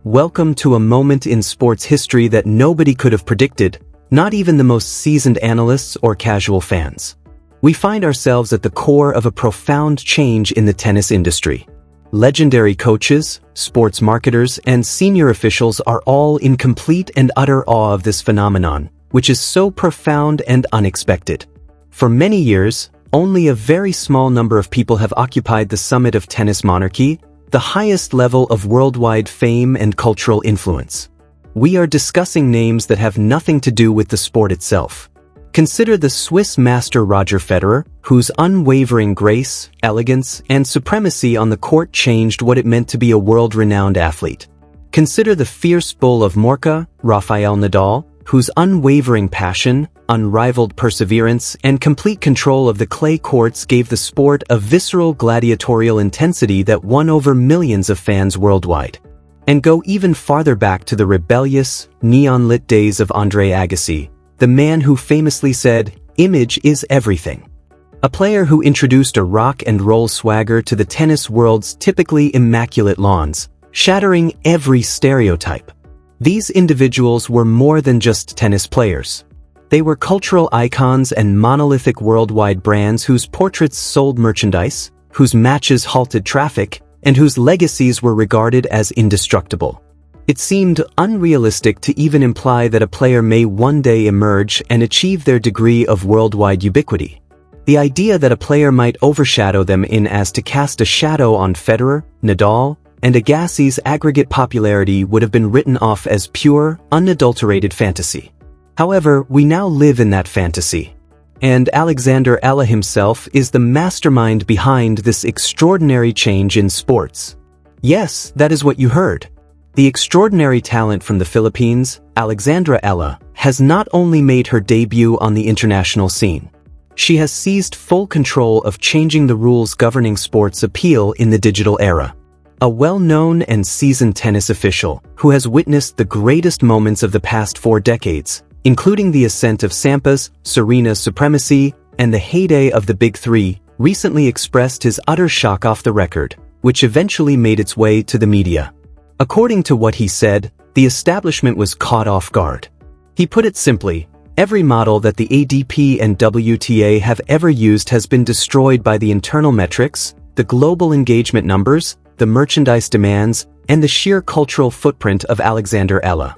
Welcome to a moment in sports history that nobody could have predicted, not even the most seasoned analysts or casual fans. We find ourselves at the core of a profound change in the tennis industry. Legendary coaches, sports marketers, and senior officials are all in complete and utter awe of this phenomenon, which is so profound and unexpected. For many years, only a very small number of people have occupied the summit of tennis monarchy, the highest level of worldwide fame and cultural influence. We are discussing names that have nothing to do with the sport itself. Consider the Swiss master Roger Federer, whose unwavering grace, elegance, and supremacy on the court changed what it meant to be a world-renowned athlete. Consider the fierce bull of Mallorca, Rafael Nadal, whose unwavering passion, unrivaled perseverance, and complete control of the clay courts gave the sport a visceral gladiatorial intensity that won over millions of fans worldwide. And go even farther back to the rebellious, neon-lit days of Andre Agassi, the man who famously said, "Image is everything." A player who introduced a rock and roll swagger to the tennis world's typically immaculate lawns, shattering every stereotype. These individuals were more than just tennis players. They were cultural icons and monolithic worldwide brands whose portraits sold merchandise, whose matches halted traffic, and whose legacies were regarded as indestructible. It seemed unrealistic to even imply that a player may one day emerge and achieve their degree of worldwide ubiquity. The idea that a player might overshadow them in as to cast a shadow on Federer, Nadal, and Agassi's aggregate popularity would have been written off as pure, unadulterated fantasy. However, we now live in that fantasy. And Alexandra Eala himself is the mastermind behind this extraordinary change in sports. Yes, that is what you heard. The extraordinary talent from the Philippines, Alexandra Eala, has not only made her debut on the international scene. She has seized full control of changing the rules governing sports appeal in the digital era. A well-known and seasoned tennis official who has witnessed the greatest moments of the past 4 decades, including the ascent of Sampa's, Serena's supremacy, and the heyday of the Big Three, recently expressed his utter shock off the record, which eventually made its way to the media. According to what he said, the establishment was caught off guard. He put it simply, every model that the ADP and WTA have ever used has been destroyed by the internal metrics, the global engagement numbers, the merchandise demands, and the sheer cultural footprint of Alexandra Eala.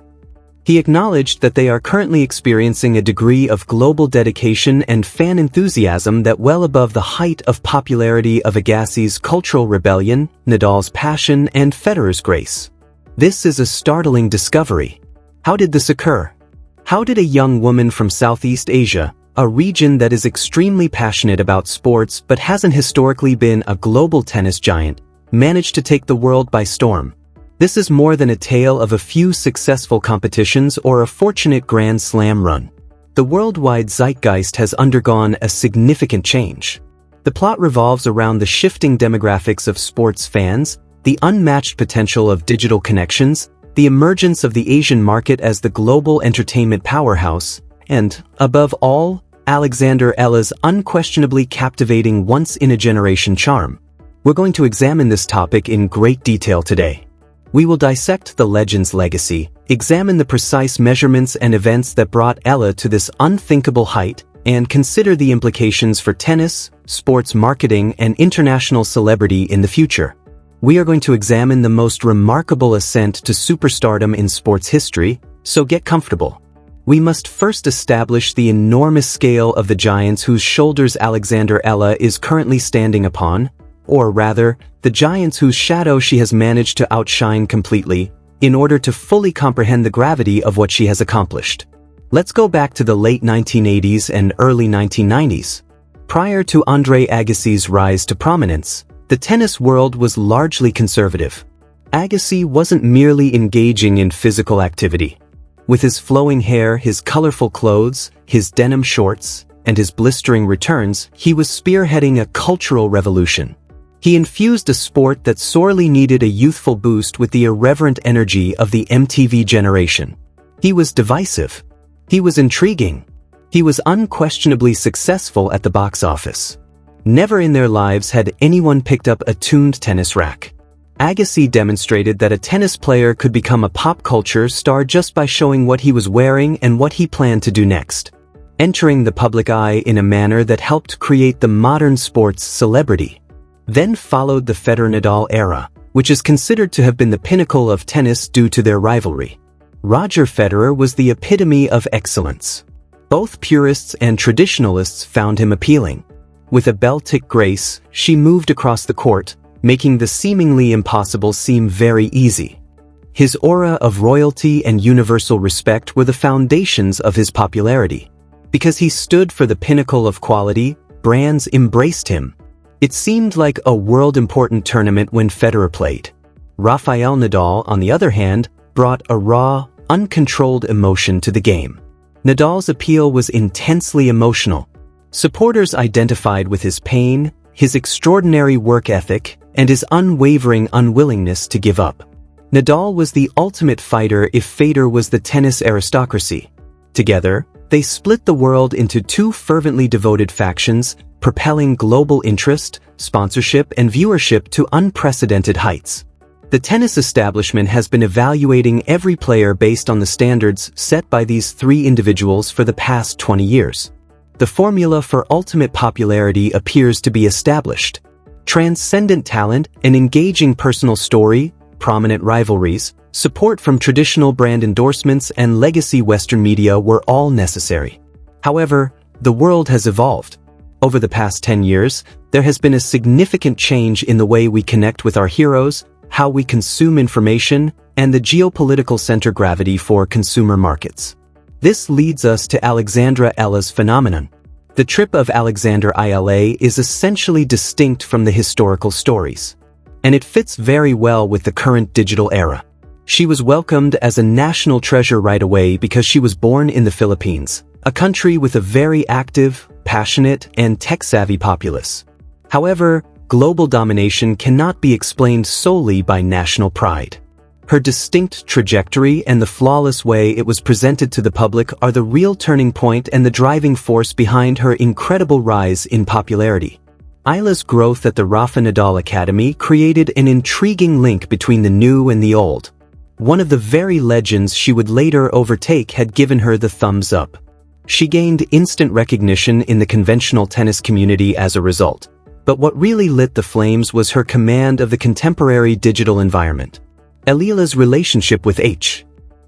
He acknowledged that they are currently experiencing a degree of global dedication and fan enthusiasm that well above the height of popularity of Agassi's cultural rebellion, Nadal's passion, and Federer's grace. This is a startling discovery. How did this occur? How did a young woman from Southeast Asia, a region that is extremely passionate about sports but hasn't historically been a global tennis giant, manage to take the world by storm? This is more than a tale of a few successful competitions or a fortunate Grand Slam run. The worldwide zeitgeist has undergone a significant change. The plot revolves around the shifting demographics of sports fans, the unmatched potential of digital connections, the emergence of the Asian market as the global entertainment powerhouse, and, above all, Alexandra Eala's unquestionably captivating once-in-a-generation charm. We're going to examine this topic in great detail today. We will dissect the legend's legacy, examine the precise measurements and events that brought Eala to this unthinkable height, and consider the implications for tennis, sports marketing, and international celebrity in the future. We are going to examine the most remarkable ascent to superstardom in sports history, so get comfortable. We must first establish the enormous scale of the giants whose shoulders Alexandra Eala is currently standing upon, or rather, the giants whose shadow she has managed to outshine completely, in order to fully comprehend the gravity of what she has accomplished. Let's go back to the late 1980s and early 1990s. Prior to Andre Agassi's rise to prominence, the tennis world was largely conservative. Agassi wasn't merely engaging in physical activity. With his flowing hair, his colorful clothes, his denim shorts, and his blistering returns, he was spearheading a cultural revolution. He infused a sport that sorely needed a youthful boost with the irreverent energy of the MTV generation. He was divisive. He was intriguing. He was unquestionably successful at the box office. Never in their lives had anyone picked up a tuned tennis rack. Agassi demonstrated that a tennis player could become a pop culture star just by showing what he was wearing and what he planned to do next, entering the public eye in a manner that helped create the modern sports celebrity. Then followed the Federer Nadal era, which is considered to have been the pinnacle of tennis due to their rivalry. Roger Federer was the epitome of excellence. Both purists and traditionalists found him appealing. With a Celtic grace, she moved across the court, making the seemingly impossible seem very easy. His aura of royalty and universal respect were the foundations of his popularity. Because he stood for the pinnacle of quality, brands embraced him. It seemed like a world-important tournament when Federer played. Rafael Nadal, on the other hand, brought a raw, uncontrolled emotion to the game. Nadal's appeal was intensely emotional. Supporters identified with his pain, his extraordinary work ethic, and his unwavering unwillingness to give up. Nadal was the ultimate fighter if Federer was the tennis aristocracy. Together, they split the world into two fervently devoted factions, propelling global interest, sponsorship, and viewership to unprecedented heights. The tennis establishment has been evaluating every player based on the standards set by these three individuals for the past 20 years. The formula for ultimate popularity appears to be established. Transcendent talent, an engaging personal story, prominent rivalries, support from traditional brand endorsements, and legacy Western media were all necessary. However, the world has evolved. Over the past 10 years, there has been a significant change in the way we connect with our heroes, how we consume information, and the geopolitical center gravity for consumer markets. This leads us to Alexandra Eala's phenomenon. The trip of Alexandra Eala is essentially distinct from the historical stories, and it fits very well with the current digital era. She was welcomed as a national treasure right away because she was born in the Philippines, a country with a very active, passionate, and tech-savvy populace. However, global domination cannot be explained solely by national pride. Her distinct trajectory and the flawless way it was presented to the public are the real turning point and the driving force behind her incredible rise in popularity. Eala's growth at the Rafa Nadal Academy created an intriguing link between the new and the old. One of the very legends she would later overtake had given her the thumbs up. She gained instant recognition in the conventional tennis community as a result. But what really lit the flames was her command of the contemporary digital environment. Eala's relationship with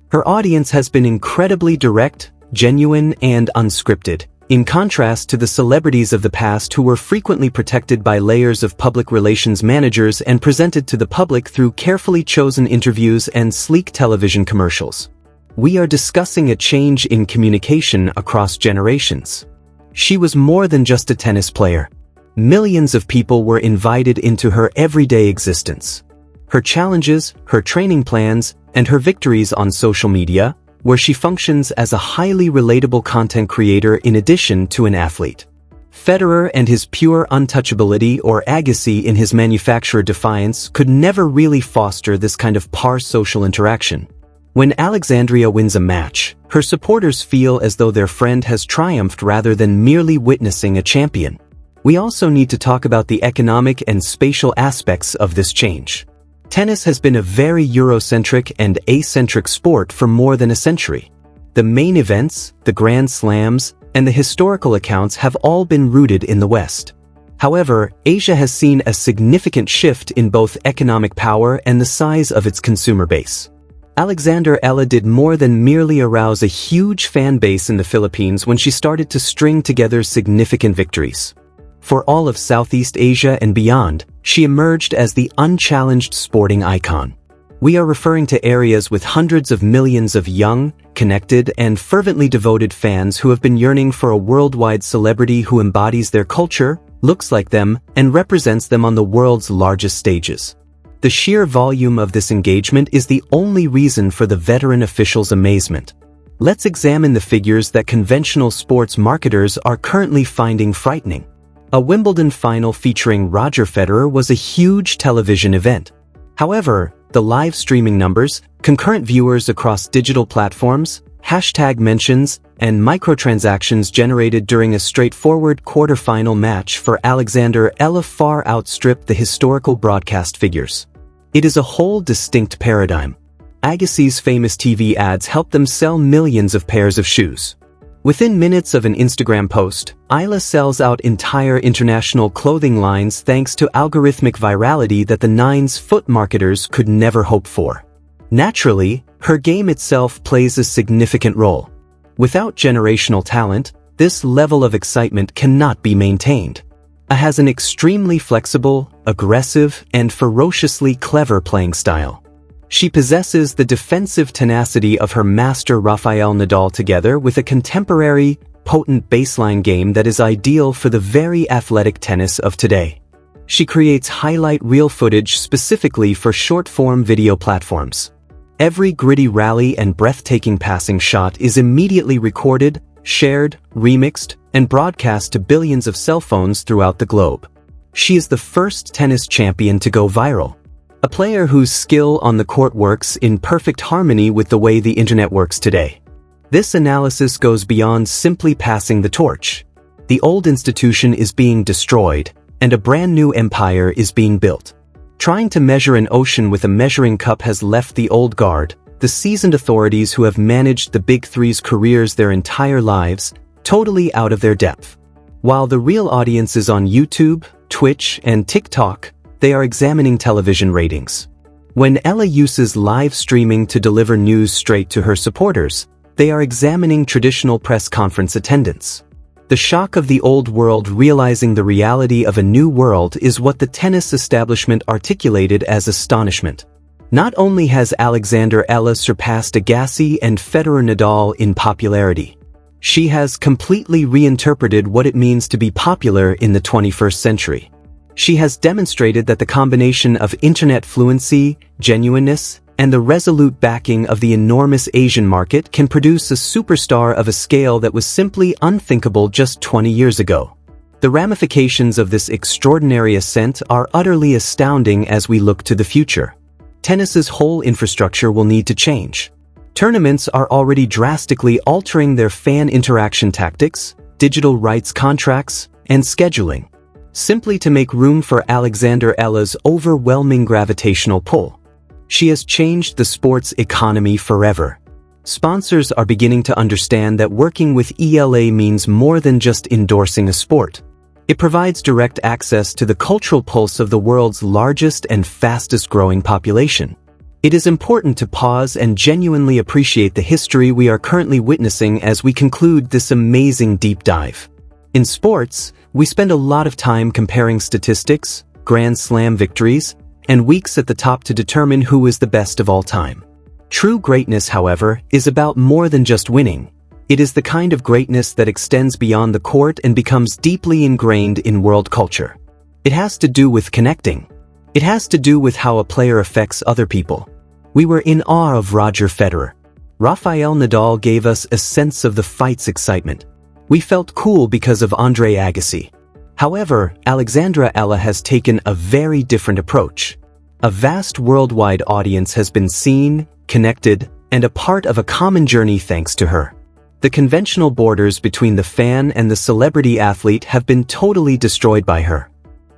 her audience has been incredibly direct, genuine, and unscripted, in contrast to the celebrities of the past who were frequently protected by layers of public relations managers and presented to the public through carefully chosen interviews and sleek television commercials. We are discussing a change in communication across generations. She was more than just a tennis player. Millions of people were invited into her everyday existence. Her challenges, her training plans, and her victories on social media, where she functions as a highly relatable content creator in addition to an athlete. Federer and his pure untouchability, or Agassi in his manufacturer defiance, could never really foster this kind of par-social interaction. When Alexandria wins a match, her supporters feel as though their friend has triumphed rather than merely witnessing a champion. We also need to talk about the economic and spatial aspects of this change. Tennis has been a very Eurocentric and acentric sport for more than a century. The main events, the Grand Slams, and the historical accounts have all been rooted in the West. However, Asia has seen a significant shift in both economic power and the size of its consumer base. Alexandra Eala did more than merely arouse a huge fan base in the Philippines when she started to string together significant victories. For all of Southeast Asia and beyond, she emerged as the unchallenged sporting icon. We are referring to areas with hundreds of millions of young, connected, and fervently devoted fans who have been yearning for a worldwide celebrity who embodies their culture, looks like them, and represents them on the world's largest stages. The sheer volume of this engagement is the only reason for the veteran officials' amazement. Let's examine the figures that conventional sports marketers are currently finding frightening. A Wimbledon final featuring Roger Federer was a huge television event. However, the live streaming numbers, concurrent viewers across digital platforms, hashtag mentions, and microtransactions generated during a straightforward quarter-final match for Alexandra Eala far outstripped the historical broadcast figures. It is a whole distinct paradigm. Agassi's famous TV ads helped them sell millions of pairs of shoes. Within minutes of an Instagram post, Eala sells out entire international clothing lines thanks to algorithmic virality that the 9's marketers could never hope for. Naturally, her game itself plays a significant role. Without generational talent, this level of excitement cannot be maintained. Eala has an extremely flexible, aggressive, and ferociously clever playing style. She possesses the defensive tenacity of her master Rafael Nadal together with a contemporary, potent baseline game that is ideal for the very athletic tennis of today. She creates highlight reel footage specifically for short-form video platforms. Every gritty rally and breathtaking passing shot is immediately recorded, shared, remixed, and broadcast to billions of cell phones throughout the globe. She is the first tennis champion to go viral. A player whose skill on the court works in perfect harmony with the way the internet works today. This analysis goes beyond simply passing the torch. The old institution is being destroyed, and a brand new empire is being built. Trying to measure an ocean with a measuring cup has left the old guard, the seasoned authorities who have managed the Big Three's careers their entire lives, totally out of their depth. While the real audience is on YouTube, Twitch, and TikTok, they are examining television ratings. When Eala uses live streaming to deliver news straight to her supporters, they are examining traditional press conference attendance. The shock of the old world realizing the reality of a new world is what the tennis establishment articulated as astonishment. Not only has Alexandra Eala surpassed Agassi and Federer Nadal in popularity, she has completely reinterpreted what it means to be popular in the 21st century. She has demonstrated that the combination of internet fluency, genuineness, and the resolute backing of the enormous Asian market can produce a superstar of a scale that was simply unthinkable just 20 years ago. The ramifications of this extraordinary ascent are utterly astounding as we look to the future. Tennis's whole infrastructure will need to change. Tournaments are already drastically altering their fan interaction tactics, digital rights contracts, and scheduling, simply to make room for Alexandra Eala's overwhelming gravitational pull. She has changed the sports economy forever. Sponsors are beginning to understand that working with ELA means more than just endorsing a sport. It provides direct access to the cultural pulse of the world's largest and fastest-growing population. It is important to pause and genuinely appreciate the history we are currently witnessing as we conclude this amazing deep dive. In sports, we spend a lot of time comparing statistics, Grand Slam victories, and weeks at the top to determine who is the best of all time. True greatness, however, is about more than just winning. It is the kind of greatness that extends beyond the court and becomes deeply ingrained in world culture. It has to do with connecting. It has to do with how a player affects other people. We were in awe of Roger Federer. Rafael Nadal gave us a sense of the fight's excitement. We felt cool because of Andre Agassi. However, Alexandra Eala has taken a very different approach. A vast worldwide audience has been seen, connected, and a part of a common journey thanks to her. The conventional borders between the fan and the celebrity athlete have been totally destroyed by her.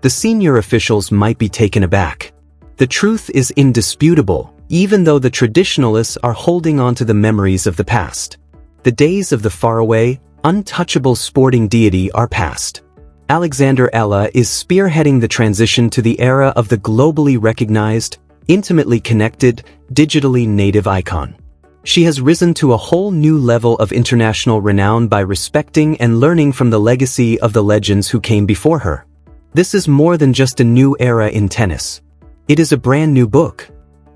The senior officials might be taken aback. The truth is indisputable, even though the traditionalists are holding on to the memories of the past. The days of the faraway, untouchable sporting deity are past. Alexandra Eala is spearheading the transition to the era of the globally recognized, intimately connected, digitally native icon. She has risen to a whole new level of international renown by respecting and learning from the legacy of the legends who came before her. This is more than just a new era in tennis. It is a brand new book.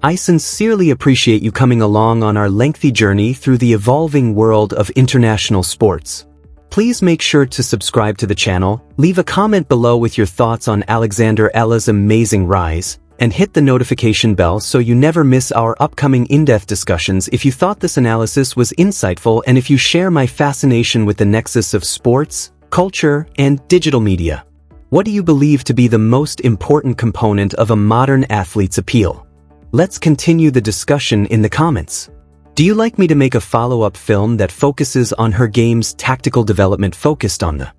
I sincerely appreciate you coming along on our lengthy journey through the evolving world of international sports. Please make sure to subscribe to the channel, leave a comment below with your thoughts on Alexandra Eala's amazing rise, and hit the notification bell so you never miss our upcoming in-depth discussions. If you thought this analysis was insightful and if you share my fascination with the nexus of sports, culture, and digital media. What do you believe to be the most important component of a modern athlete's appeal? Let's continue the discussion in the comments. Do you like me to make a follow-up film that focuses on her game's tactical development focused on the